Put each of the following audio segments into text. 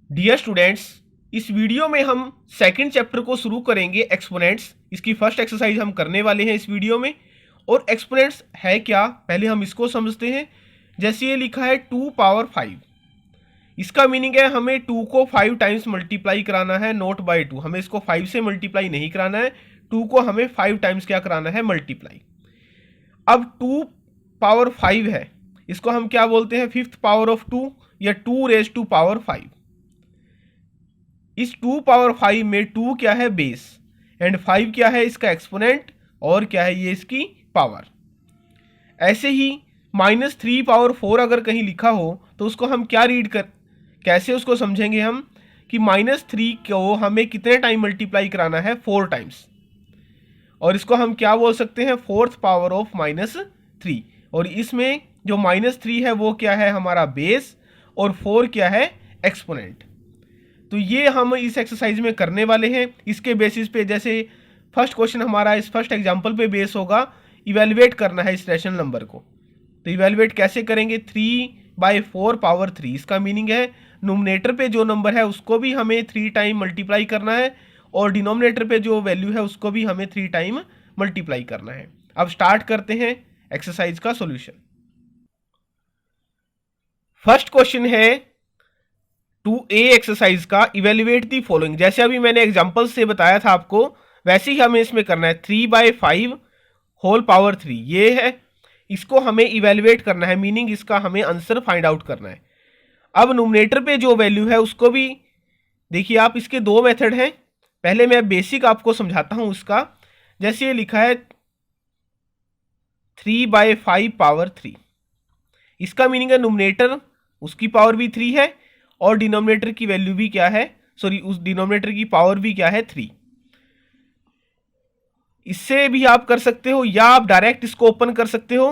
Dear students, इस video में हम सेकंड चैप्टर को शुरू करेंगे एक्सपोनेंट्स। इसकी फर्स्ट एक्सरसाइज हम करने वाले हैं इस वीडियो में। और एक्सपोनेंट्स है क्या, पहले हम इसको समझते हैं। जैसे ये लिखा है 2 पावर 5, इसका मीनिंग है हमें 2 को 5 टाइम्स मल्टीप्लाई कराना है, नोट बाय 2। हमें इसको 5 से मल्टीप्लाई नहीं कराना है, 2 को हमें 5 टाइम्स क्या कराना है, मल्टीप्लाई। अब 2 पावर 5 है, इसको हम क्या बोलते हैं, फिफ्थ पावर ऑफ 2 या 2 रेज टू पावर 5। इस 2 पावर 5 में 2 क्या है, बेस, एंड 5 क्या है, इसका एक्सपोनेंट, और क्या है ये, इसकी पावर। ऐसे ही -3 पावर 4 अगर कहीं लिखा हो तो उसको हम क्या रीड कर, कैसे उसको समझेंगे हम कि -3 को हमें कितने टाइम मल्टीप्लाई कराना है, 4 टाइम्स। और इसको हम क्या बोल सकते हैं, फोर्थ पावर ऑफ -3। और इसमें जो -3 है वो क्या है, हमारा बेस, और 4 क्या है, एक्सपोनेंट। तो ये हम इस एक्सरसाइज में करने वाले हैं। इसके बेसिस पे, जैसे फर्स्ट क्वेश्चन हमारा इस फर्स्ट एग्जांपल पे बेस होगा, इवेलुएट करना है इस रैशनल नंबर को। तो इवेलुएट कैसे करेंगे, 3/4 पावर 3। इसका मीनिंग है नोमिनेटर पे जो नंबर है उसको भी हमें 3 टाइम मल्टीप्लाई करना है, और डिनोमिनेटर पे जो वैल्यू है उसको भी हमें 3 टाइम मल्टीप्लाई करना है। अब स्टार्ट करते हैं एक्सरसाइज का सॉल्यूशन। फर्स्ट क्वेश्चन है 2A एक्सरसाइज का, इवेल्युएट दी फॉलोइंग। जैसे अभी मैंने एग्जांपल से बताया था आपको, वैसे ही हमें इसमें करना है। 3/5 होल पावर 3 ये है, इसको हमें इवेल्युएट करना है, मीनिंग इसका हमें आंसर फाइंड आउट करना है। अब नोमिनेटर पे जो वैल्यू है उसको भी देखिए आप, इसके दो मेथड हैं। पहले मैं बेसिक आपको समझाता हूं उसका। जैसे ये लिखा है 3/5 पावर 3, इसका मीनिंग है नोमिनेटर उसकी पावर भी 3 है, और डिनोमिनेटर की वैल्यू भी क्या है, सॉरी उस डिनोमिनेटर की पावर भी क्या है, 3। इससे भी आप कर सकते हो, या आप डायरेक्ट इसको ओपन कर सकते हो।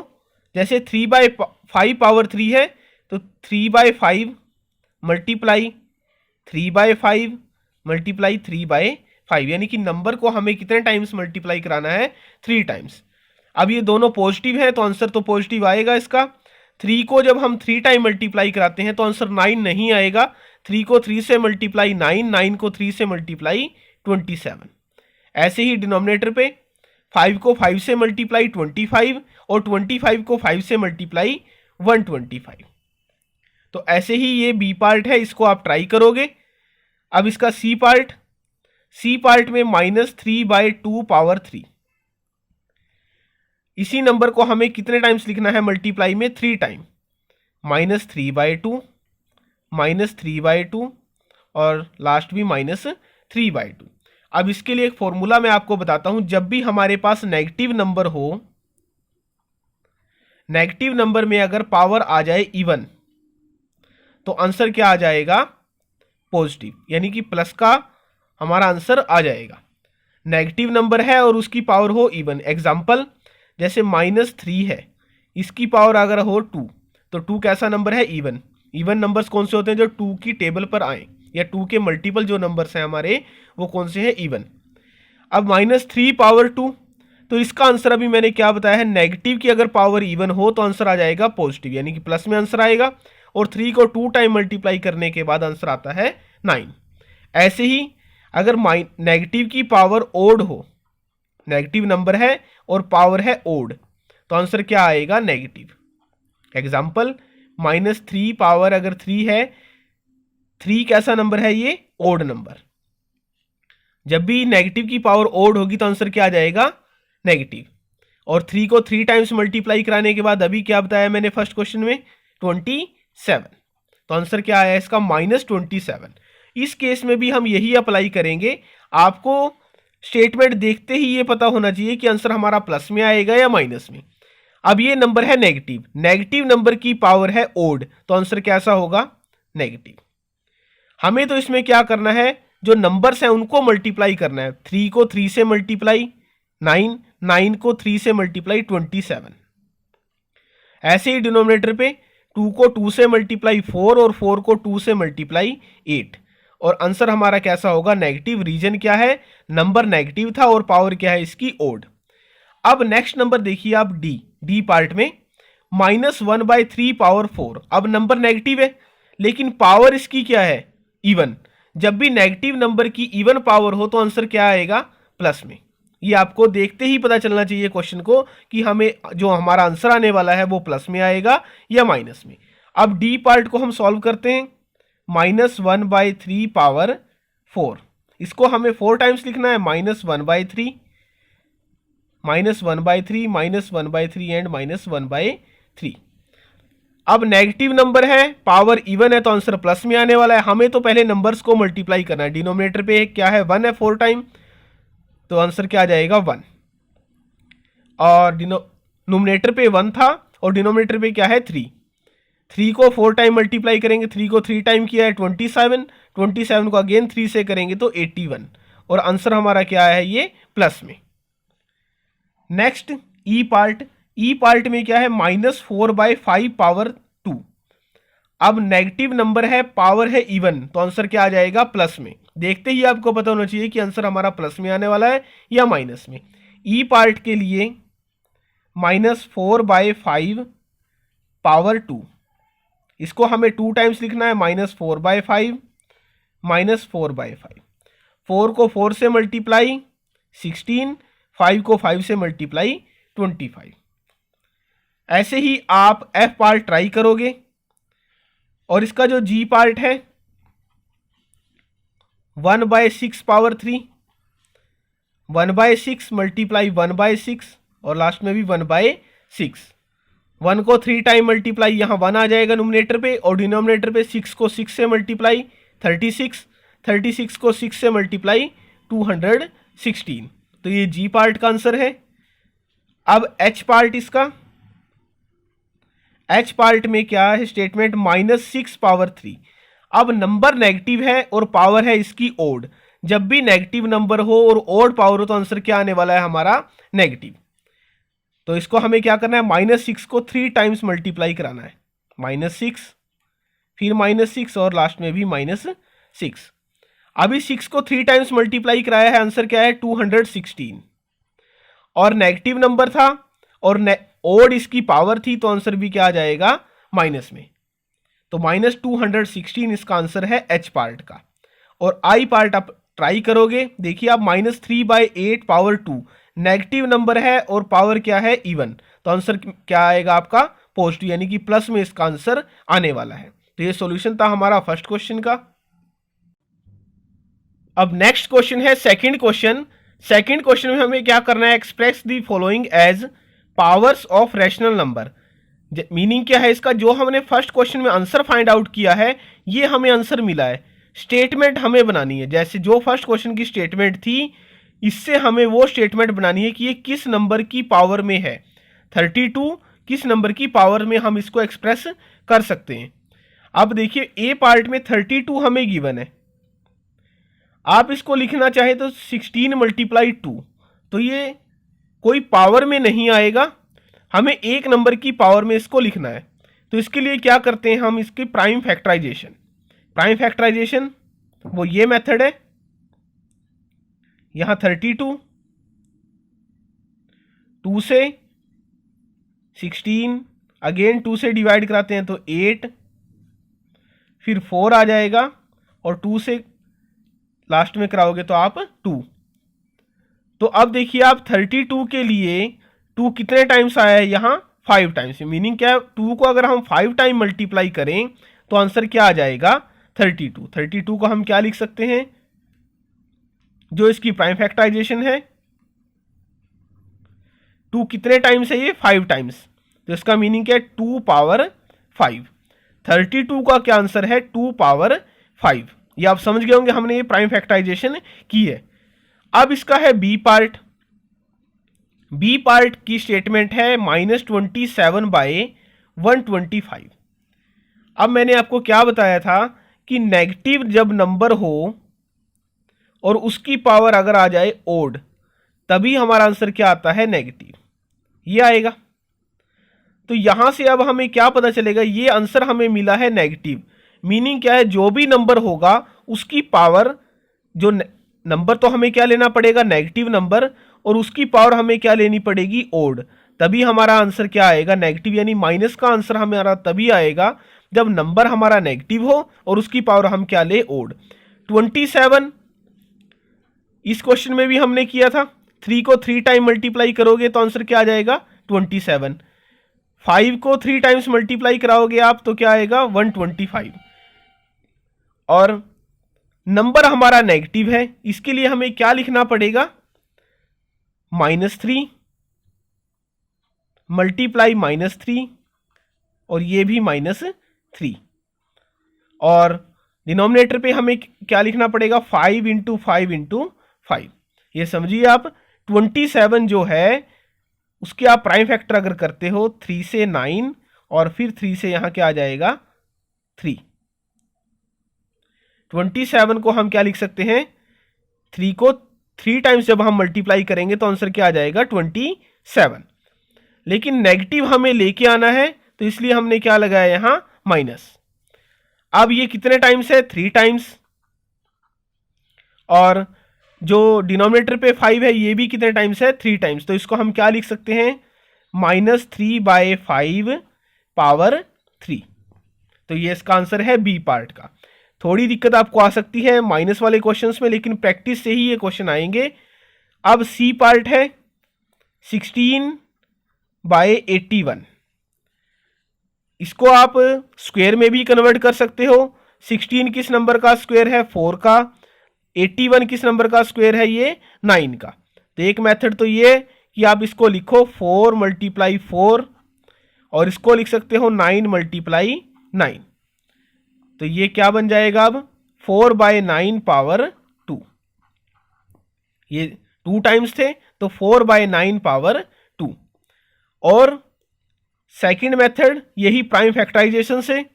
जैसे 3/5 पावर 3 है, तो 3/5 मल्टीप्लाई 3/5 मल्टीप्लाई 3/5, यानी कि नंबर को हमें कितने टाइम्स मल्टीप्लाई कराना है, 3 टाइम्स। अब ये दोनों पॉजिटिव है तो आंसर तो पॉजिटिव आएगा इसका। 3 को जब हम 3 टाइम मल्टीप्लाई कराते हैं तो आंसर 9 नहीं आएगा। 3 को 3 से मल्टीप्लाई 9, 9 को 3 से मल्टीप्लाई 27। ऐसे ही डिनोमिनेटर पे 5 को 5 से मल्टीप्लाई 25, और 25 को 5 से मल्टीप्लाई 125। तो ऐसे ही ये बी पार्ट है, इसको आप ट्राई करोगे। अब इसका सी पार्ट में -3/2 पावर 3, इसी नंबर को हमें कितने टाइम्स लिखना है, मल्टीप्लाई में 3 टाइम। -3/2 -3/2 और लास्ट भी -3/2। अब इसके लिए एक फॉर्मूला मैं आपको बताता हूं। जब भी हमारे पास नेगेटिव नंबर हो, नेगेटिव नंबर में अगर पावर आ जाए इवन, तो आंसर क्या आ जाएगा, पॉजिटिव, यानी कि प्लस का हमारा आंसर आ जाएगा। नेगेटिव नंबर है और उसकी पावर हो इवन। एग्जाम्पल जैसे -3 है, इसकी पावर अगर हो 2, तो 2 कैसा नंबर है, इवन। इवन नंबर्स कौन से होते हैं, जो 2 की टेबल पर आए, या 2 के मल्टीपल जो नंबर्स हैं हमारे, वो कौन से हैं, इवन। अब -3 पावर 2, तो इसका आंसर अभी मैंने क्या बताया है, नेगेटिव की अगर पावर इवन हो तो आंसर आ जाएगा पॉजिटिव, यानी कि प्लस में आंसर आएगा। और 3 को 2 टाइम मल्टीप्लाई करने के बाद आंसर आता है 9। ऐसे ही अगर नेगेटिव की पावर ओड हो, नेगेटिव नंबर है और पावर है ओड, तो आंसर क्या आएगा, नेगेटिव। एग्जाम्पल -3 पावर अगर 3 है, 3 कैसा नंबर है, ये ओड नंबर। जब भी नेगेटिव की पावर ओड होगी तो आंसर क्या आ जाएगा, नेगेटिव। और 3 को 3 टाइम्स मल्टीप्लाई कराने के बाद अभी क्या बताया मैंने फर्स्ट क्वेश्चन में, 27, तो आंसर क्या आया इसका, -27। इस केस में भी हम यही अप्लाई करेंगे। आपको स्टेटमेंट देखते ही ये पता होना चाहिए कि आंसर हमारा प्लस में आएगा या माइनस में। अब ये नंबर है नेगेटिव, नेगेटिव नंबर की पावर है ओड, तो आंसर कैसा होगा, नेगेटिव। हमें तो इसमें क्या करना है, जो नंबर्स हैं उनको मल्टीप्लाई करना है। 3 को 3 से मल्टीप्लाई 9, 9 को 3 से मल्टीप्लाई 27। ऐसे ही डिनोमिनेटर पे 2 को 2 से मल्टीप्लाई 4, और 4 को 2 से मल्टीप्लाई 8, और आंसर हमारा कैसा होगा, नेगेटिव। रीजन क्या है, नंबर नेगेटिव था और पावर क्या है इसकी, ओड। अब नेक्स्ट नंबर देखिए आप, डी पार्ट में -1/3 पावर 4। अब नंबर नेगेटिव है लेकिन पावर इसकी क्या है, इवन। जब भी नेगेटिव नंबर की इवन पावर हो तो आंसर क्या आएगा, प्लस में। ये आपको देखते ही पता चलना चाहिए क्वेश्चन को कि हमें जो हमारा आंसर आने वाला है वो प्लस में आएगा या माइनस में। अब डी पार्ट को हम सॉल्व करते हैं। -1/3 पावर 4, इसको हमें 4 टाइम्स लिखना है। -1/3, -1/3, -1/3 एंड -1/3। अब नेगेटिव नंबर है, पावर इवन है, तो आंसर प्लस में आने वाला है। हमें तो पहले नंबर्स को मल्टीप्लाई करना है। डिनोमिनेटर पे क्या है, 1 है 4 टाइम, तो आंसर क्या आ जाएगा 1। और नोमिनेटर पे 1 था और डिनोमिनेटर पे क्या है 3। 3 को 4 टाइम मल्टीप्लाई करेंगे, 3 को 3 टाइम किया है 27, 27 को अगेन 3 से करेंगे तो 81, और आंसर हमारा क्या है ये प्लस में। नेक्स्ट ई पार्ट। ई पार्ट में क्या है, -4/5 पावर 2। अब नेगेटिव नंबर है, पावर है इवन, तो आंसर क्या आ जाएगा प्लस में। देखते ही आपको पता होना चाहिए कि आंसर हमारा प्लस में आने वाला है या माइनस में। ई पार्ट के लिए -4/5 पावर 2, इसको हमें 2 टाइम्स लिखना है। -4/5, -4/5, 4 को 4 से मल्टीप्लाई 16, 5 को 5 से मल्टीप्लाई 25। ऐसे ही आप एफ पार्ट ट्राई करोगे। और इसका जो जी पार्ट है 1/6 पावर 3, 1/6 मल्टीप्लाई 1/6 और लास्ट में भी 1/6। 1 को 3 टाइम मल्टीप्लाई, यहाँ 1 आ जाएगा नोमिनेटर पे, और डिनोमिनेटर पे 6 को 6 से मल्टीप्लाई 36, 36 को 6 से मल्टीप्लाई 216। तो ये जी पार्ट का आंसर है। अब एच पार्ट, इसका एच पार्ट में क्या है स्टेटमेंट, -6 पावर 3। अब नंबर नेगेटिव है और पावर है इसकी ओड। जब भी नेगेटिव नंबर हो और ओड पावर हो तो आंसर क्या आने वाला है हमारा नेगेटिव। तो इसको हमें क्या करना है, -6 को 3 टाइम्स मल्टीप्लाई कराना है। -6, फिर -6 और लास्ट में भी -6। अभी 6 को 3 टाइम्स मल्टीप्लाई कराया है, आंसर क्या है 216। और नेगेटिव नंबर था और ओड इसकी पावर थी, तो आंसर भी क्या आ जाएगा माइनस में। तो -216 इसका आंसर है एच पार्ट का। और आई पार्ट आप ट्राई करोगे, देखिए आप -3/8 पावर 2, नेगेटिव नंबर है और पावर क्या है इवन, तो आंसर क्या आएगा आपका पॉजिटिव, यानी कि प्लस में इसका आंसर आने वाला है। तो ये सॉल्यूशन था हमारा फर्स्ट क्वेश्चन का। अब नेक्स्ट क्वेश्चन है सेकंड क्वेश्चन। सेकंड क्वेश्चन में हमें क्या करना है, express the following as powers of rational number. Meaning क्या है इसका, जो हमने फर्स्ट क्वेश्चन में आंसर फाइंड आउट किया है ये हमें आंसर मिला है। स्टेटमेंट हमें बनानी है, जैसे जो फर्स्ट क्वेश्चन की स्टेटमेंट थी इससे हमें वो स्टेटमेंट बनानी है कि ये किस नंबर की पावर में है। 32 किस नंबर की पावर में हम इसको एक्सप्रेस कर सकते हैं। अब देखिए ए पार्ट में 32 हमें गिवन है, आप इसको लिखना चाहे तो 16 × 2, तो ये कोई पावर में नहीं आएगा, हमें एक नंबर की पावर में इसको लिखना है। तो इसके लिए क्या करते हैं हम, इसकी प्राइम फैक्टराइजेशन। प्राइम फैक्टराइजेशन वो ये मेथड है, यहां 32, 2 से 16, अगेन 2 से डिवाइड कराते हैं तो 8, फिर 4 आ जाएगा और 2 से लास्ट में कराओगे तो आप 2। तो अब देखिए आप 32 के लिए 2 कितने टाइम्स आया है यहाँ 5 टाइम्स। मीनिंग क्या है, 2 को अगर हम 5 टाइम मल्टीप्लाई करें तो आंसर क्या आ जाएगा 32। 32 को हम क्या लिख सकते हैं, जो इसकी प्राइम फैक्टराइजेशन है, 2 कितने टाइम्स है ये 5 टाइम्स, तो इसका मीनिंग क्या है 2 पावर 5। 32 का क्या आंसर है 2 पावर 5। ये आप समझ गए होंगे, हमने ये प्राइम फैक्टराइजेशन की है। अब इसका है बी पार्ट। बी पार्ट की स्टेटमेंट है -27/125। अब मैंने आपको क्या बताया था कि नेगेटिव जब नंबर हो और उसकी पावर अगर आ जाए ओड, तभी हमारा आंसर क्या आता है नेगेटिव, ये आएगा। तो यहां से अब हमें क्या पता चलेगा, ये आंसर हमें मिला है नेगेटिव। मीनिंग क्या है, जो भी नंबर होगा उसकी पावर, जो नंबर तो हमें क्या लेना पड़ेगा नेगेटिव नंबर, और उसकी पावर हमें क्या लेनी पड़ेगी ओड, तभी हमारा आंसर क्या आएगा नेगेटिव। यानी माइनस का आंसर हमारा तभी आएगा जब नंबर हमारा नेगेटिव हो और उसकी पावर हम क्या ले, ओड। 27 इस क्वेश्चन में भी हमने किया था, 3 को 3 टाइम मल्टीप्लाई करोगे तो आंसर क्या आ जाएगा, 27। 5 को 3 टाइम्स मल्टीप्लाई कराओगे आप तो क्या आएगा, 125। और नंबर हमारा नेगेटिव है, इसके लिए हमें क्या लिखना पड़ेगा, -3 मल्टीप्लाई -3 और ये भी -3। और डिनोमिनेटर पे हमें क्या लिखना पड़ेगा, 5 इंटू 5 इंटू 5। ये समझिए आप 27 जो है उसके आप प्राइम फैक्टर अगर करते हो 3 से 9 और फिर 3 से यहां क्या आ जाएगा, 3। 27 को हम क्या लिख सकते हैं, 3 को 3 टाइम्स जब हम मल्टीप्लाई करेंगे तो आंसर क्या आ जाएगा, 27। लेकिन नेगेटिव हमें लेके आना है तो इसलिए हमने क्या लगाया यहां, माइनस। अब ये कितने टाइम्स है, 3 टाइम्स। और जो डिनोमिनेटर पे 5 है ये भी कितने टाइम्स है, 3 टाइम्स। तो इसको हम क्या लिख सकते हैं, -3/5 पावर 3। तो ये इसका आंसर है बी पार्ट का। थोड़ी दिक्कत आपको आ सकती है माइनस वाले क्वेश्चंस में, लेकिन प्रैक्टिस से ही ये क्वेश्चन आएंगे। अब सी पार्ट है 16/81। इसको आप स्क्वायर में भी कन्वर्ट कर सकते हो। 16 किस नंबर का स्क्वायर है, 4 का। 81 किस नंबर का स्क्वायर है, ये 9 का। तो एक मेथड तो ये कि आप इसको लिखो 4 × 4 और इसको लिख सकते हो 9 × 9। तो ये क्या बन जाएगा अब, 4/9 पावर 2। ये 2 टाइम्स थे तो 4/9 पावर 2। और सेकंड मेथड यही प्राइम फैक्टराइजेशन से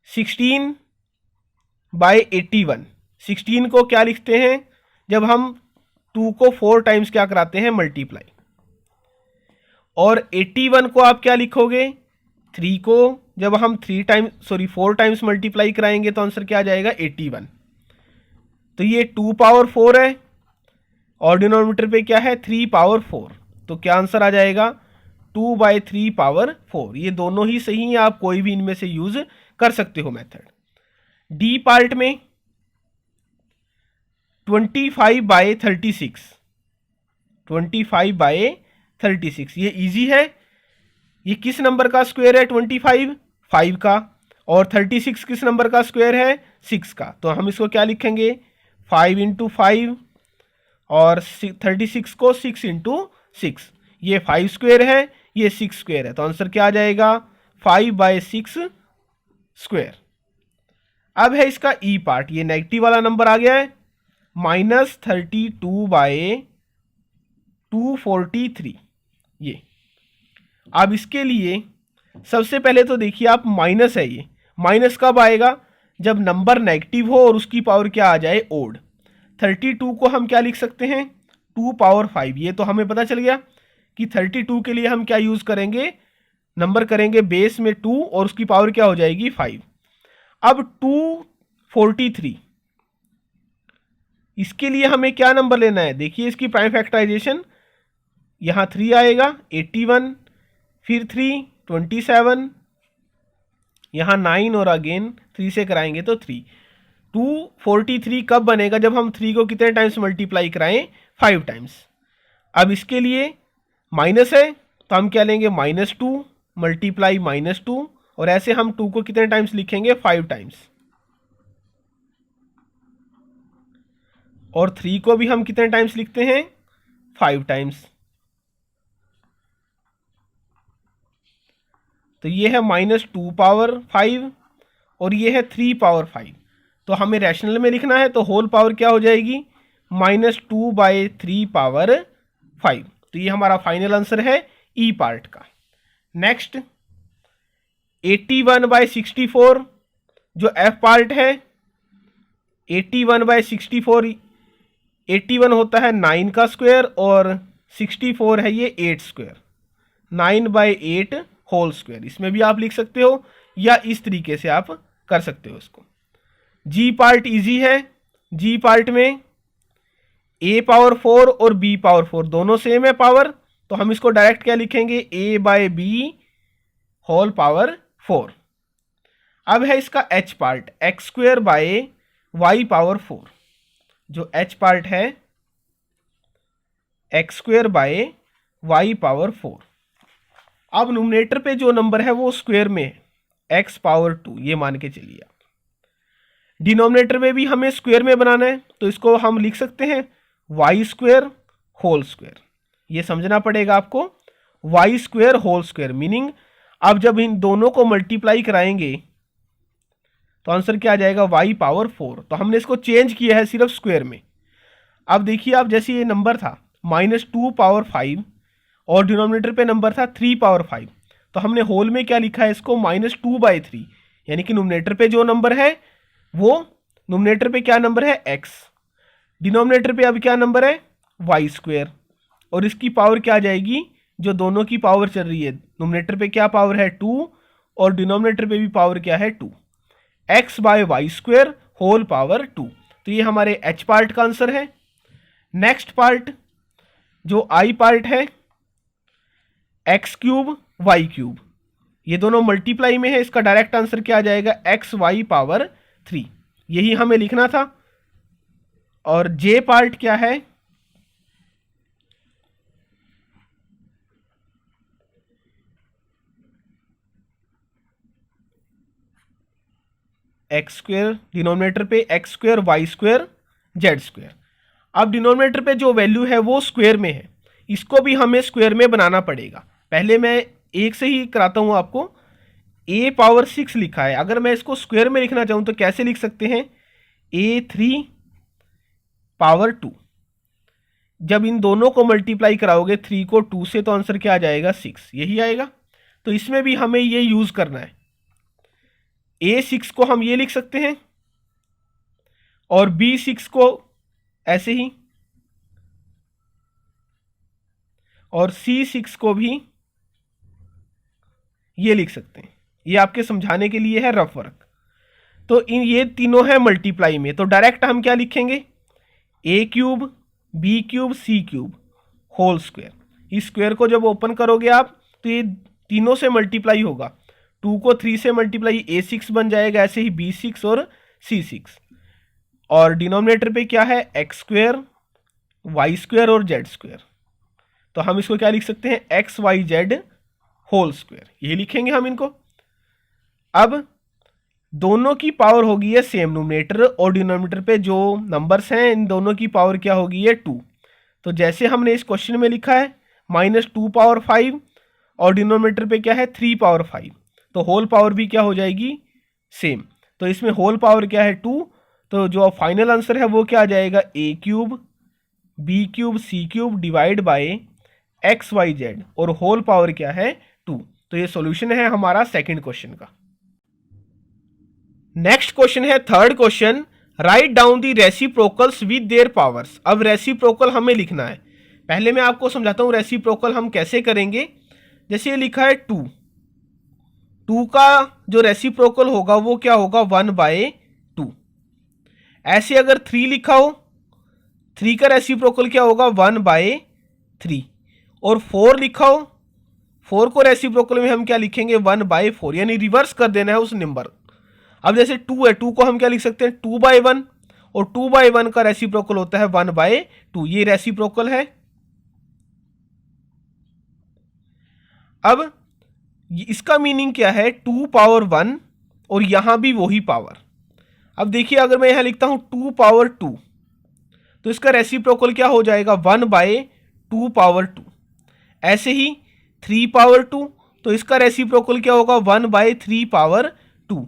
16/81। 16 को क्या लिखते हैं, जब हम 2 को 4 टाइम्स क्या कराते हैं, मल्टीप्लाई। और 81 को आप क्या लिखोगे, 3 को जब हम 4 टाइम्स मल्टीप्लाई कराएंगे तो आंसर क्या आ जाएगा, 81। तो ये 2 पावर 4 है और डिनोमिनेटर पे क्या है, 3 पावर 4। तो क्या आंसर आ जाएगा, 2/3 पावर 4। ये दोनों ही सही है, आप कोई भी इनमें से यूज कर सकते हो मेथड। डी पार्ट में 25/36। 25/36 ये इजी है। ये किस नंबर का स्क्वायर है, 25 5 का। और 36 किस नंबर का स्क्वायर है, 6 का। तो हम इसको क्या लिखेंगे, 5 × 5 और 36 को 6 × 6। ये 5 स्क्वायर है, ये 6 स्क्वायर है। तो आंसर क्या आ जाएगा, 5/6 स्क्वायर। अब है इसका ई पार्ट, ये नेगेटिव वाला नंबर आ गया है, -32/243। ये अब इसके लिए सबसे पहले तो देखिए आप, माइनस है। ये माइनस कब आएगा, जब नंबर नेगेटिव हो और उसकी पावर क्या आ जाए, ओड। 32 को हम क्या लिख सकते हैं, 2 पावर 5। ये तो हमें पता चल गया कि 32 के लिए हम क्या यूज करेंगे, नंबर करेंगे बेस में 2 और उसकी पावर क्या हो जाएगी, 5। अब 243, इसके लिए हमें क्या नंबर लेना है, देखिए इसकी प्राइम फैक्टराइजेशन, यहां 3 आएगा, 81, फिर 3 27, यहां 9 और अगेन 3 से कराएंगे तो 3। 243 कब बनेगा, जब हम 3 को कितने टाइम्स मल्टीप्लाई कराएं, 5 टाइम्स। अब इसके लिए माइनस है तो हम क्या लेंगे, -2 मल्टीप्लाई -2 और ऐसे हम 2 को कितने टाइम्स लिखेंगे, 5 टाइम्स। और 3 को भी हम कितने टाइम्स लिखते हैं, 5 टाइम्स। तो ये है -2 पावर 5 और ये है 3 पावर 5। तो हमें रैशनल में लिखना है तो होल पावर क्या हो जाएगी, -2/3 पावर 5। तो ये हमारा फाइनल आंसर है ई पार्ट का। नेक्स्ट 81/64 जो एफ पार्ट है, 81/64, 81 होता है 9 का स्क्वायर और 64 है ये 8 स्क्वायर, 9/8 होल स्क्वायर। इसमें भी आप लिख सकते हो या इस तरीके से आप कर सकते हो इसको। जी पार्ट इजी है। जी पार्ट में a पावर 4 और b पावर 4 दोनों सेम है पावर, तो हम इसको डायरेक्ट क्या लिखेंगे, a/b होल पावर 4। अब है इसका h part, X square by Y power 4। जो h पार्ट है X square by Y power 4। अब न्यूमरेटर पे जो नंबर है वो स्क्वायर में है, एक्स पावर 2 ये मान के चलिए आप। डिनोमिनेटर में भी हमें स्क्वायर में बनाना है, तो इसको हम लिख सकते हैं वाई स्क्वायर होल स्क्वायर। ये समझना पड़ेगा आपको, Y square whole square meaning अब जब इन दोनों को मल्टीप्लाई कराएंगे तो आंसर क्या आ जाएगा, वाई पावर 4। तो हमने इसको चेंज किया है सिर्फ स्क्वायर में। अब देखिए आप, जैसे ये नंबर था -2 पावर 5 और डिनोमिनेटर पे नंबर था 3 पावर 5, तो हमने होल में क्या लिखा है इसको -2/3, यानी कि न्यूमरेटर पे जो नंबर है वो न्यूमरेटर पे क्या नंबर है x, डिनोमिनेटर पे अब क्या नंबर है वाई स्क्वायर, और इसकी पावर क्या आ जाएगी, जो दोनों की पावर चल रही है, न्यूमरेटर पे क्या पावर है 2 और डिनोमिनेटर पे भी पावर क्या है 2, x by Y square whole power 2। तो ये हमारे h पार्ट का आंसर है। नेक्स्ट पार्ट जो i पार्ट है, एक्स क्यूब वाई क्यूब, ये दोनों मल्टीप्लाई में है, इसका डायरेक्ट आंसर क्या आ जाएगा एक्स वाई पावर 3, यही हमें लिखना था। और जे पार्ट क्या है, एक्स स्क्वेयर डिनोमिनेटर पे X square Y square Z square. अब डिनोमिनेटर पे जो वैल्यू है वो स्क्वायर में है, इसको भी हमें स्क्वायर में बनाना पड़ेगा। पहले मैं एक से ही कराता हूं आपको। a पावर 6 लिखा है, अगर मैं इसको स्क्वायर में लिखना चाहूं तो कैसे लिख सकते हैं, a3 पावर 2। जब इन दोनों को मल्टीप्लाई कराओगे 3 को 2 से तो आंसर क्या आ जाएगा 6, यही आएगा। तो इसमें भी हमें ये यूज करना है, a6 को हम ये लिख सकते हैं और b6 को ऐसे ही, और c6 को भी ये लिख सकते हैं। ये आपके समझाने के लिए है, रफ वर्क। तो इन ये तीनों है मल्टीप्लाई में, तो डायरेक्ट हम क्या लिखेंगे, a cube b cube c cube whole square. इस स्क्वायर को जब ओपन करोगे आप तो ये तीनों से मल्टीप्लाई होगा, 2 को 3 से मल्टीप्लाई a6 बन जाएगा, ऐसे ही b6 और c6। और डिनोमिनेटर पे क्या है एक्स स्क्वायर वाई स्क्वायर और जेड स्क्वायर, तो हम इसको क्या लिख सकते हैं X Y Z whole square, ये लिखेंगे हम इनको। अब दोनों की पावर होगी है सेम, न्यूमरेटर और डिनोमिनेटर पे जो नंबर्स हैं इन दोनों की पावर क्या होगी है 2। तो जैसे हमने इस क्वेश्चन में लिखा है -2 पावर 5 और डिनोमिनेटर पे क्या है 3 पावर 5, तो होल पावर भी क्या हो जाएगी सेम। तो इसमें होल पावर क्या है 2, तो जो फाइनल आंसर है वो क्या आ जाएगा a cube b cube c cube divide by X Y Z, और होल पावर क्या है 2। तो ये सॉल्यूशन है हमारा सेकंड क्वेश्चन का। नेक्स्ट क्वेश्चन है third question, write down the reciprocals with their powers. अब रेसिप्रोकल हमें लिखना है, पहले मैं आपको समझाता हूं रेसिप्रोकल हम कैसे करेंगे। जैसे ये लिखा है 2 का जो रेसिप्रोकल होगा वो क्या होगा 1/2। ऐसे अगर 3 लिखा हो, 3 का रेसिप्रोकल क्या होगा 1/3। और 4 लिखा हो, 4 को रेसिप्रोकल में हम क्या लिखेंगे 1/4, यानी रिवर्स कर देना है उस नंबर। अब जैसे 2 है, 2 को हम क्या लिख सकते हैं 2/1, और 2/1 का रेसिप्रोकल होता है 1/2, ये रेसिप्रोकल है। अब इसका मीनिंग क्या है 2 पावर 1 और यहां भी वही पावर। अब देखिए अगर मैं यहां लिखता हूं 2 पावर 2, तो इसका रेसिप्रोकल क्या हो जाएगा 1/2 पावर 2। ऐसे ही 3 पावर 2, तो इसका रेसिप्रोकल क्या होगा 1/3 पावर 2।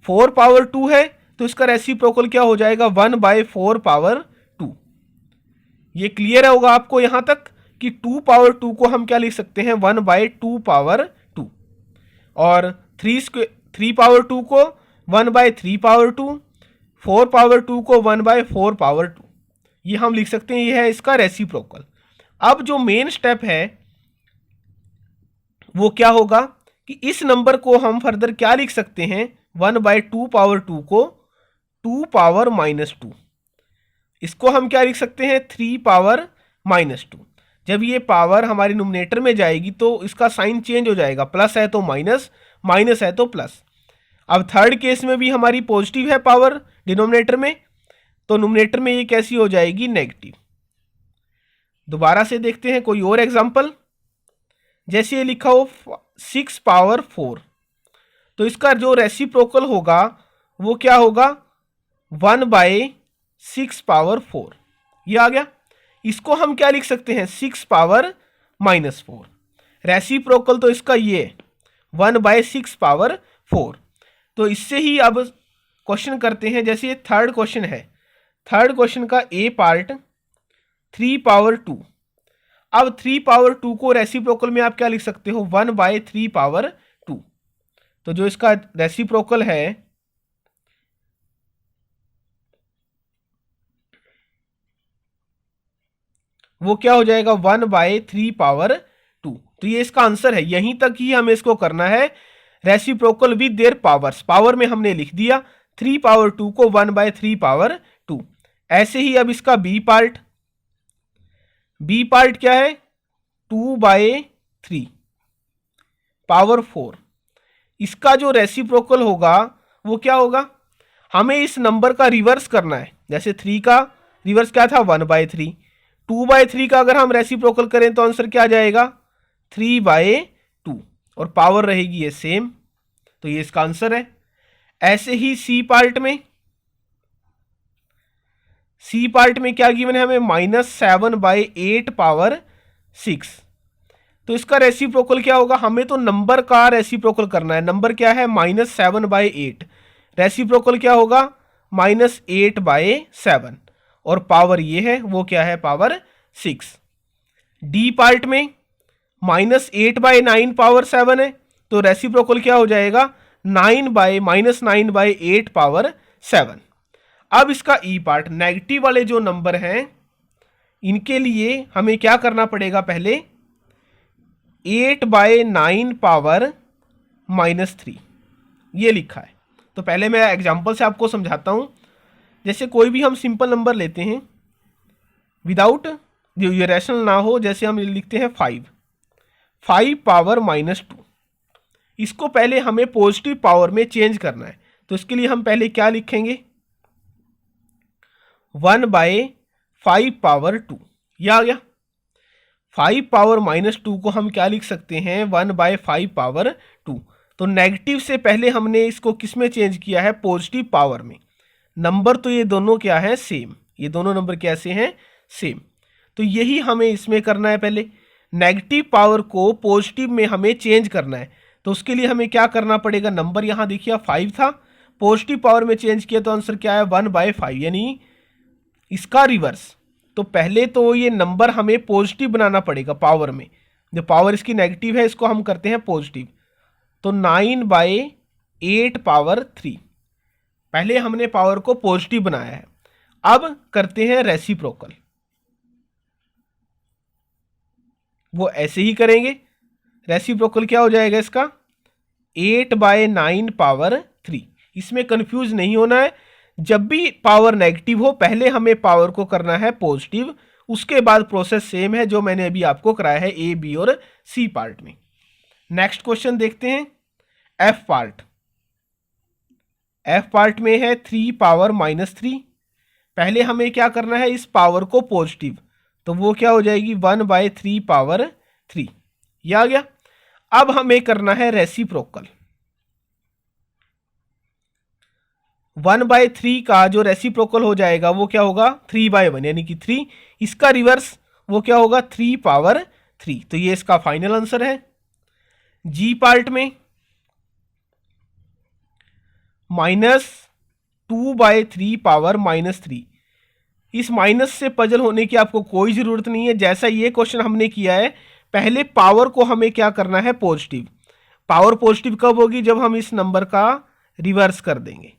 4 पावर 2 है, तो इसका रेसिप्रोकल क्या हो जाएगा 1/4 पावर 2। ये क्लियर होगा आपको यहां तक कि 2 पावर 2 को हम क्या लिख सकते हैं 1/2 पावर 2, और 3 पावर 2 को 1/3 पावर 2, 4 पावर 2 को 1/4 पावर 2, ये हम लिख सकते हैं, ये है इसका रेसिप्रोकल। अब जो मेन स्टेप है वो क्या होगा कि इस नंबर को हम फर्दर क्या लिख सकते हैं 1/2 पावर 2 को 2 पावर -2, इसको हम क्या लिख सकते हैं 3 पावर -2। जब ये पावर हमारी न्यूमरेटर में जाएगी तो इसका साइन चेंज हो जाएगा, प्लस है तो माइनस, माइनस है तो प्लस। अब थर्ड केस में भी हमारी पॉजिटिव है पावर डिनोमिनेटर में, तो न्यूमरेटर में ये कैसी हो जाएगी, नेगेटिव। दोबारा से देखते हैं कोई और एग्जांपल। जैसे ये लिखा हो 6 पावर 4, तो इसका जो रेसिप्रोकल होगा वो क्या होगा, 1/6 पावर 4। ये आ गया। इसको हम क्या लिख सकते हैं, 6 पावर -4। रेसिप्रोकल तो इसका ये 1/6 पावर 4। तो इससे ही अब क्वेश्चन करते हैं। जैसे ये थर्ड क्वेश्चन है, थर्ड क्वेश्चन का ए पार्ट 3 पावर 2। अब 3 पावर 2 को रेसिप्रोकल में आप क्या लिख सकते हो, 1/3 पावर 2। तो जो इसका रेसिप्रोकल है वो क्या हो जाएगा, 1/3 पावर 2। तो ये इसका आंसर है। यहीं तक ही हमें इसको करना है, reciprocal with their powers. Power में हमने लिख दिया 3 पावर 2 को 1/3 पावर 2। ऐसे ही अब इसका बी पार्ट, बी पार्ट क्या है, 2/3 पावर 4। इसका जो रेसिप्रोकल होगा वो क्या होगा, हमें इस नंबर का रिवर्स करना है। जैसे 3 का रिवर्स क्या था, 1/3। 2/3 का अगर हम रेसिप्रोकल करें तो आंसर क्या आ जाएगा, 3/2, और पावर रहेगी ये सेम। तो ये इसका आंसर है। ऐसे ही सी पार्ट में, सी पार्ट में क्या गिवन है हमें, -7/8 पावर 6। तो इसका रेसिप्रोकल क्या होगा, हमें तो नंबर का रेसिप्रोकल करना है। नंबर क्या है, -7/8। रेसिप्रोकल क्या होगा, -8/7, और पावर ये है वो क्या है, पावर 6। डी पार्ट में -8/9 पावर 7 है, तो रेसिप्रोकल क्या हो जाएगा, -9/8 पावर 7। अब इसका ई पार्ट, नेगेटिव वाले जो नंबर हैं इनके लिए हमें क्या करना पड़ेगा, पहले 8/9 पावर -3 ये लिखा है। तो पहले मैं एग्जांपल से आपको समझाता हूं। जैसे कोई भी हम सिंपल नंबर लेते हैं विदाउट जो ये रैशनल ना हो, जैसे हम लिखते हैं 5 पावर -2। इसको पहले हमें पॉजिटिव पावर में चेंज करना है। तो इसके लिए हम पहले क्या लिखेंगे, 1/5 पावर 2। यह आ गया। 5 पावर -2 को हम क्या लिख सकते हैं, 1/5 पावर 2। तो नेगेटिव से पहले हमने इसको किस में चेंज किया है, पॉजिटिव पावर में। नंबर तो ये दोनों क्या है, सेम। ये दोनों नंबर कैसे हैं, सेम। तो यही हमें इसमें करना है। पहले नेगेटिव पावर को पॉजिटिव में हमें चेंज करना है। तो उसके लिए हमें क्या करना पड़ेगा, नंबर यहाँ देखिए 5 था, पॉजिटिव पावर में चेंज किया तो आंसर क्या है, 1/5, यानी इसका रिवर्स। तो पहले तो ये नंबर हमें पॉजिटिव बनाना पड़ेगा पावर में। जो पावर इसकी नेगेटिव है इसको हम करते हैं पॉजिटिव। तो 9/8 पावर 3, पहले हमने पावर को पॉजिटिव बनाया है। अब करते हैं रेसिप्रोकल, वो ऐसे ही करेंगे। रेसिप्रोकल क्या हो जाएगा इसका, 8/9 पावर 3। इसमें कंफ्यूज नहीं होना है। जब भी पावर नेगेटिव हो पहले हमें पावर को करना है पॉजिटिव, उसके बाद प्रोसेस सेम है जो मैंने अभी आपको कराया है ए, बी और सी पार्ट में। नेक्स्ट क्वेश्चन देखते हैं, एफ पार्ट। एफ पार्ट में है 3 पावर -3। पहले हमें क्या करना है, इस पावर को पॉजिटिव, तो वो क्या हो जाएगी, 1/3 पावर 3। यह आ गया। अब हमें करना है रेसिप्रोकल। 1/3 का जो रेसिप्रोकल हो जाएगा वो क्या होगा, 3/1, यानी कि 3। इसका रिवर्स वो क्या होगा, 3 पावर 3। तो ये इसका फाइनल आंसर है। जी पार्ट में -2/3 पावर -3। इस माइनस से पजल होने की आपको कोई जरूरत नहीं है। जैसा ये क्वेश्चन हमने किया है, पहले पावर को हमें क्या करना है, पॉजिटिव। पावर पॉजिटिव कब होगी, जब हम इस नंबर का रिवर्स कर देंगे।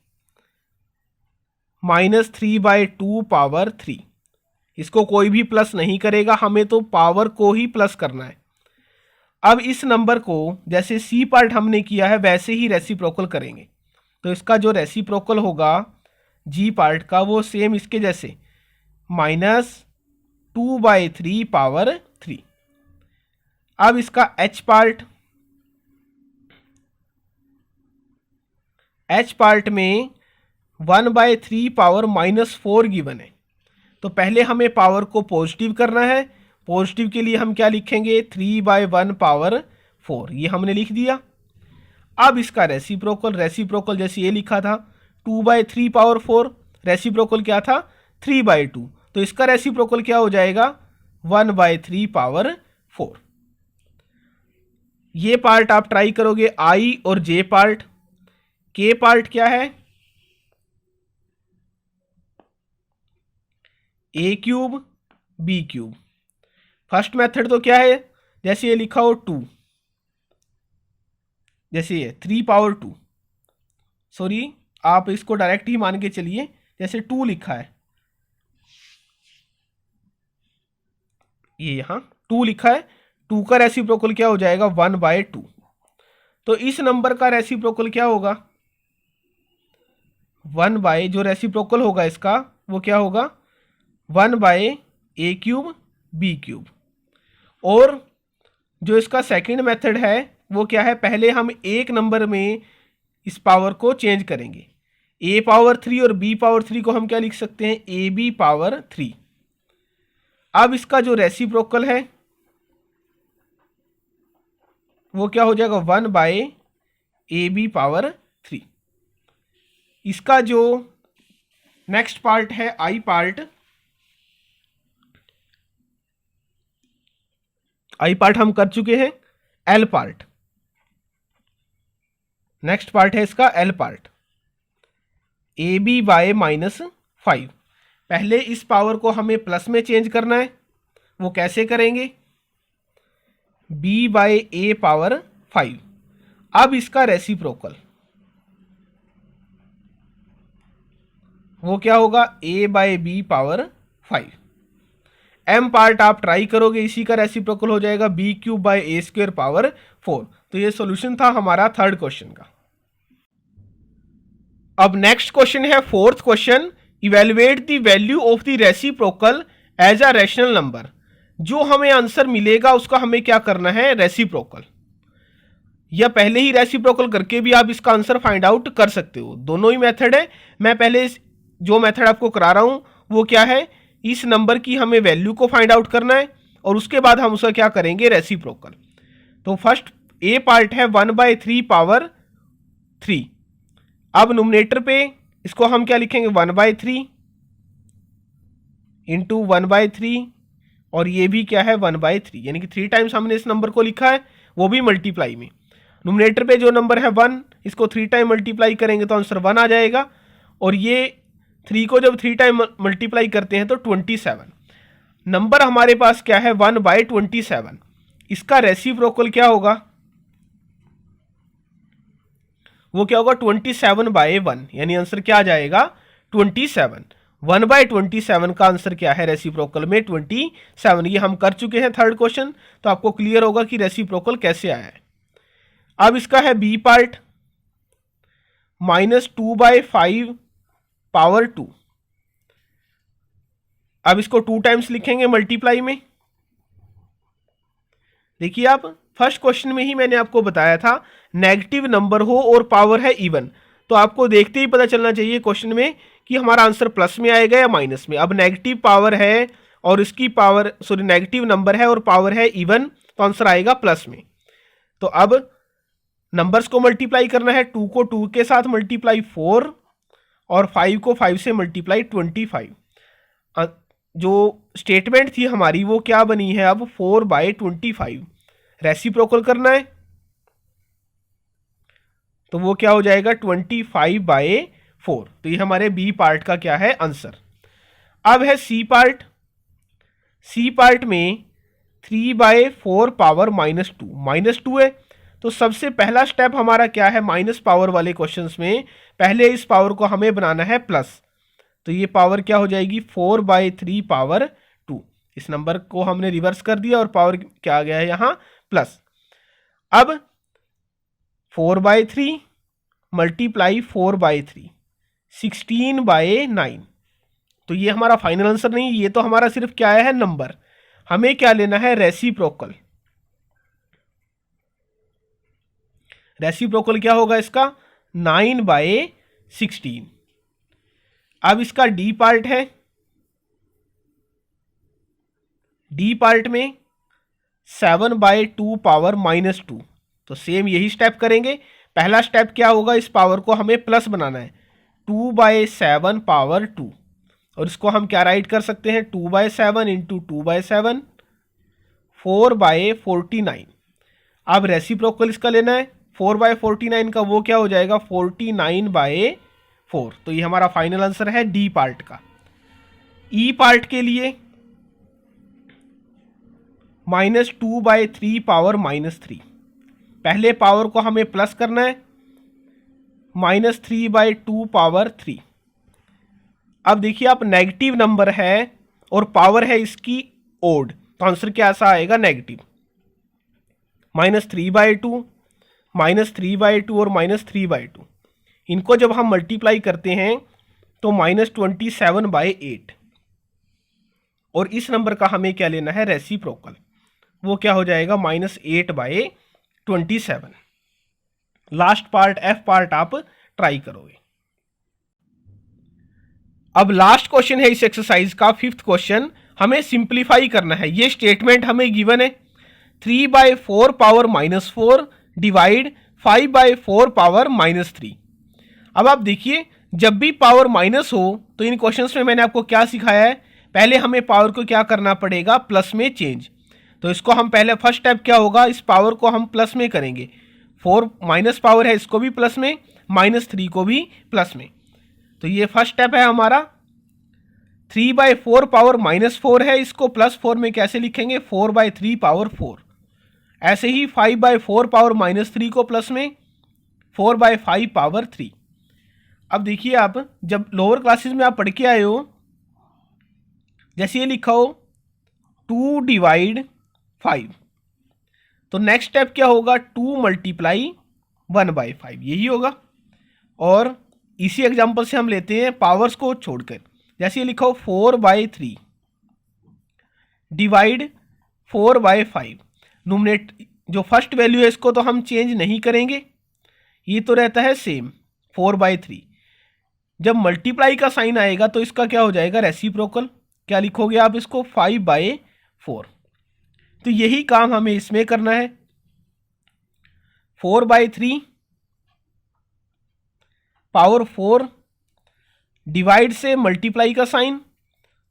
-3/2 पावर 3, इसको कोई भी प्लस नहीं करेगा, हमें तो पावर को ही प्लस करना है। अब इस नंबर को जैसे सी पार्ट हमने किया है वैसे ही रेसिप्रोकल करेंगे। तो इसका जो रेसिप्रोकल होगा जी पार्ट का वो सेम इसके जैसे, -2/3 पावर 3। अब इसका एच पार्ट, एच पार्ट में 1/3 पावर -4 गिवन है, तो पहले हमें पावर को पॉजिटिव करना है। पॉजिटिव के लिए हम क्या लिखेंगे, 3/1 पावर 4, ये हमने लिख दिया। अब इसका रेसिप्रोकल जैसे ये लिखा था 2/3 पावर 4, रेसिप्रोकल क्या था 3/2, तो इसका रेसिप्रोकल क्या हो जाएगा 1/3 पावर 4। ये पार्ट आप ट्राई करोगे, आई और जे पार्ट। के पार्ट क्या है, a³ b³। फर्स्ट मेथड तो क्या है, जैसे ये लिखा हो 2, जैसे ये 3/2, सॉरी आप इसको डायरेक्ट ही मान के चलिए, जैसे 2 लिखा है, ये यहां 2 लिखा है, 2 का रेसिप्रोकल क्या हो जाएगा 1/2। तो इस नंबर का रेसिप्रोकल क्या होगा 1 जो रेसिप्रोकल होगा इसका वो क्या होगा 1/a³ b³। और जो इसका सेकंड मेथड है वो क्या है, पहले हम एक नंबर में इस पावर को चेंज करेंगे। a⁻3 और b⁻3 को हम क्या लिख सकते हैं, ab⁻3। अब इसका जो रेसिप्रोकल है वो क्या हो जाएगा 1/ab⁻3। इसका जो नेक्स्ट पार्ट है आई पार्ट हम कर चुके हैं। एल पार्ट, नेक्स्ट पार्ट है इसका एल पार्ट, ab/-5। पहले इस पावर को हमें प्लस में चेंज करना है, वो कैसे करेंगे, b/a⁻5। अब इसका रेसिप्रोकल वो क्या होगा a/b⁻5। m पार्ट आप ट्राई करोगे, इसी का रेसिप्रोकल हो जाएगा b³/a²⁴। तो ये सॉल्यूशन था हमारा थर्ड क्वेश्चन का। अब नेक्स्ट क्वेश्चन है fourth question, evaluate the value of the reciprocal as a rational number. जो हमें आंसर मिलेगा उसका हमें क्या करना है, रेसिप्रोकल, या पहले ही रेसिप्रोकल करके भी आप इसका आंसर फाइंड आउट कर सकते हो, दोनों ही मेथड है। मैं पहले जो मेथड आपको करा रहा हूं वो क्या है, इस नंबर की हमें वैल्यू को फाइंड आउट करना है और उसके बाद हम उसका क्या करेंगे, रेसिप्रोकल। तो फर्स्ट ए पार्ट है 1/3 पावर 3। अब नोमिनेटर पे इसको हम क्या लिखेंगे 1/3 इंटू 1/3, और ये भी क्या है 1/3, यानी कि 3 टाइम्स हमने इस नंबर को लिखा है, वो भी मल्टीप्लाई में। नोमिनेटर पे जो नंबर है 1, इसको 3 टाइम मल्टीप्लाई करेंगे तो आंसर 1 आ जाएगा, और ये 3 को जब 3 टाइम मल्टीप्लाई करते हैं तो 27। नंबर हमारे पास क्या है 1/27। इसका रेसिप्रोकल क्या होगा, वो क्या होगा 27/1, यानी आंसर क्या आ जाएगा 27। 1/27 का आंसर क्या है रेसिप्रोकल में 27। ये हम कर चुके हैं थर्ड क्वेश्चन, तो आपको क्लियर होगा कि रेसिप्रोकल कैसे आया है। अब इसका है बी पार्ट, -2/5 पावर 2। अब इसको 2 टाइम्स लिखेंगे मल्टीप्लाई में। देखिए आप फर्स्ट क्वेश्चन में ही मैंने आपको बताया था, नेगेटिव नंबर हो और पावर है इवन, तो आपको देखते ही पता चलना चाहिए क्वेश्चन में कि हमारा आंसर प्लस में आएगा या माइनस में। अब नेगेटिव पावर है और इसकी पावर, सॉरी नेगेटिव नंबर है और पावर है इवन, तो आंसर आएगा प्लस में। तो अब नंबर्स को मल्टीप्लाई करना है, 2 को 2 के साथ मल्टीप्लाई 4, और 5 को 5 से मल्टीप्लाई 25। जो स्टेटमेंट थी हमारी वो क्या बनी है अब 4/25। रेसिप्रोकल करना है तो वो क्या हो जाएगा 25/4। तो ये हमारे बी पार्ट का क्या है आंसर। अब है सी पार्ट। सी पार्ट में 3/4 पावर -2 है, तो सबसे पहला स्टेप हमारा क्या है, माइनस पावर वाले क्वेश्चंस में पहले इस पावर को हमें बनाना है प्लस। तो ये पावर क्या हो जाएगी 4/3 पावर 2। इस नंबर को हमने रिवर्स कर दिया और पावर क्या आ गया है यहां प्लस। अब 4/3 मल्टीप्लाई 4/3 16/9। तो ये हमारा फाइनल आंसर नहीं, ये तो हमारा सिर्फ क्या है नंबर। हमें क्या लेना है रेसिप्रोकल। रेसिप्रोकल क्या होगा इसका, 9/16। अब इसका डी पार्ट है, डी पार्ट में 7/2 पावर -2। तो सेम यही स्टेप करेंगे। पहला स्टेप क्या होगा, इस पावर को हमें प्लस बनाना है, 2/7 पावर 2, और इसको हम क्या राइट कर सकते हैं, 2/7 इंटू 2/7, 4/49। अब रेसिप्रोकल इसका लेना है, 4/49 का वो क्या हो जाएगा, 49/4। तो ये हमारा फाइनल आंसर है डी पार्ट का। ई पार्ट के लिए -2/3 पावर -3। पहले पावर को हमें प्लस करना है, -3/2 पावर 3। अब देखिए आप, नेगेटिव नंबर है और पावर है इसकी ओड, तो आंसर क्या सा आएगा, नेगेटिव। -3/2, -3/2 और -3/2, इनको जब हम मल्टीप्लाई करते हैं तो -27/8। और इस नंबर का हमें क्या लेना है, रेसिप्रोकल, वो क्या हो जाएगा, -8/27। लास्ट पार्ट एफ पार्ट आप ट्राई करोगे। अब लास्ट क्वेश्चन है इस एक्सरसाइज का, 5th क्वेश्चन। हमें सिंप्लीफाई करना है। ये स्टेटमेंट हमें गिवन है, 3/4 पावर -4 डिवाइड 5/4 पावर -3। अब आप देखिए, जब भी पावर माइनस हो तो इन क्वेश्चंस में मैंने आपको क्या सिखाया है, पहले हमें पावर को क्या करना पड़ेगा, प्लस में चेंज। तो इसको हम पहले, फर्स्ट स्टेप क्या होगा, इस पावर को हम प्लस में करेंगे। 4 माइनस पावर है, इसको भी प्लस में, -3 को भी प्लस में। तो ये फर्स्ट स्टेप है हमारा। 3/4 पावर -4 है, इसको +4 में कैसे लिखेंगे, 4/3 पावर 4। ऐसे ही 5/4 पावर -3 को प्लस में, 4/5 पावर 3। अब देखिए आप, जब लोअर क्लासेस में आप पढ़ के आए हो, जैसे ये लिखा हो 2 डिवाइड 5, तो नेक्स्ट स्टेप क्या होगा, 2 मल्टीप्लाई 1/5, यही होगा। और इसी एग्जांपल से हम लेते हैं पावर्स को छोड़कर, जैसे ये लिखा हो 4/3 डिवाइड 4/5। नोमिनेट जो फर्स्ट वैल्यू है इसको तो हम चेंज नहीं करेंगे, ये तो रहता है सेम 4/3। जब मल्टीप्लाई का साइन आएगा तो इसका क्या हो जाएगा, रेसिप्रोकल। क्या लिखोगे आप इसको, 5/4। तो यही काम हमें इसमें करना है। 4/3 पावर 4 डिवाइड से मल्टीप्लाई का साइन,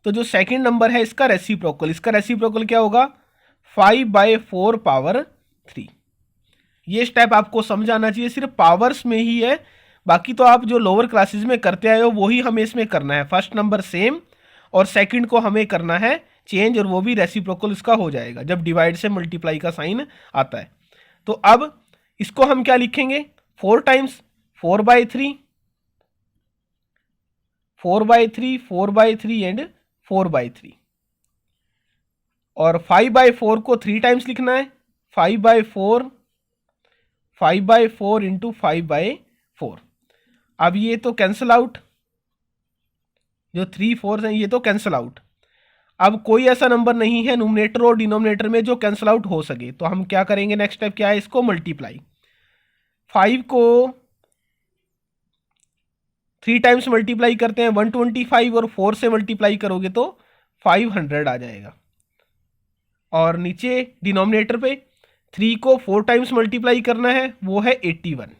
तो जो सेकंड नंबर है इसका रेसिप्रोकल, इसका रेसिप्रोकल क्या होगा, 5/4 पावर 3। ये स्टेप आपको समझ आना चाहिए, सिर्फ पावर्स में ही है, बाकी तो आप जो लोअर क्लासेस में करते आए हो वही हमें इसमें करना है। फर्स्ट नंबर सेम और सेकंड को हमें करना है चेंज, और वो भी रेसिप्रोकल इसका हो जाएगा जब डिवाइड से मल्टीप्लाई का साइन आता है। तो अब इसको हम क्या लिखेंगे, 4 टाइम्स 4/3, 4/3, 4/3 एंड 4/3। और 5/4 को 3 टाइम्स लिखना है, 5/4, 5/4 इंटू 5/4। अब ये तो कैंसल आउट, जो 3 4 हैं ये तो कैंसल आउट। अब कोई ऐसा नंबर नहीं है न्यूमरेटर और डिनोमिनेटर में जो कैंसल आउट हो सके, तो हम क्या करेंगे, नेक्स्ट स्टेप क्या है, इसको मल्टीप्लाई। 5 को 3 टाइम्स मल्टीप्लाई करते हैं 125, और 4 से मल्टीप्लाई करोगे तो 500 आ जाएगा। और नीचे डिनोमिनेटर पे 3 को 4 टाइम्स मल्टीप्लाई करना है, वो है 81।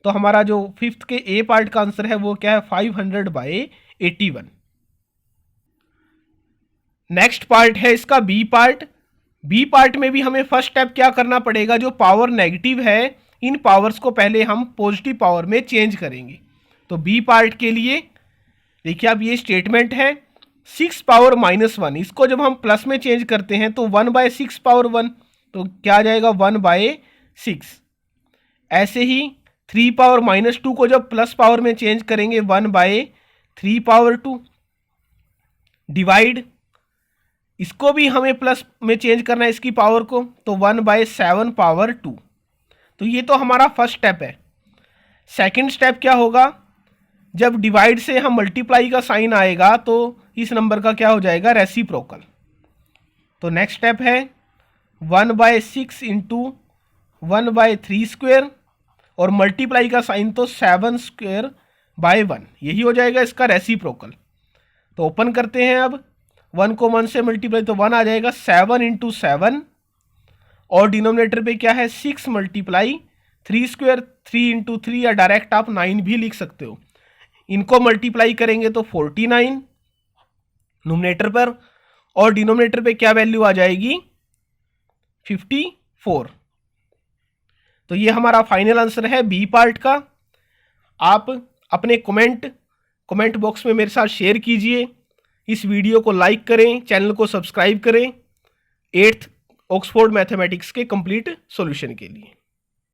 तो हमारा जो 5th के ए पार्ट का आंसर है वो क्या है, 500/81। नेक्स्ट पार्ट है इसका बी पार्ट। बी पार्ट में भी हमें फर्स्ट स्टेप क्या करना पड़ेगा, जो पावर नेगेटिव है इन पावर्स को पहले हम पॉजिटिव पावर में चेंज करेंगे। तो बी पार्ट के लिए देखिए अब ये स्टेटमेंट है 6 पावर -1, इसको जब हम प्लस में चेंज करते हैं तो 1/6 पावर 1, तो क्या आ जाएगा 1/6। ऐसे ही 3 पावर -2 को जब प्लस पावर में चेंज करेंगे 1/3 पावर 2 डिवाइड, इसको भी हमें प्लस में चेंज करना है इसकी पावर को, तो 1/7 पावर 2। तो ये तो हमारा फर्स्ट स्टेप है। सेकंड स्टेप क्या होगा, जब डिवाइड से हम मल्टीप्लाई का साइन आएगा तो इस नंबर का क्या हो जाएगा, रेसिप्रोकल। तो नेक्स्ट स्टेप है 1/6 इंटू 1/3 स्क्वेयर, और मल्टीप्लाई का साइन तो 7 स्क्वायर बाय 1, यही हो जाएगा इसका रेसिप्रोकल। तो ओपन करते हैं अब, 1 को 1 से मल्टीप्लाई तो 1 आ जाएगा, 7 इंटू 7 और डिनोमिनेटर पे क्या है 6 मल्टीप्लाई 3 स्क्वायर, 3 इंटू 3 या डायरेक्ट आप 9 भी लिख सकते हो। इनको मल्टीप्लाई करेंगे तो 49 नोमिनेटर पर और डिनोमिनेटर पे क्या वैल्यू आ जाएगी 54। तो ये हमारा फाइनल आंसर है बी पार्ट का। आप अपने कमेंट बॉक्स में मेरे साथ शेयर कीजिए, इस वीडियो को लाइक करें, चैनल को सब्सक्राइब करें 8th ऑक्सफोर्ड मैथमेटिक्स के कंप्लीट सॉल्यूशन के लिए।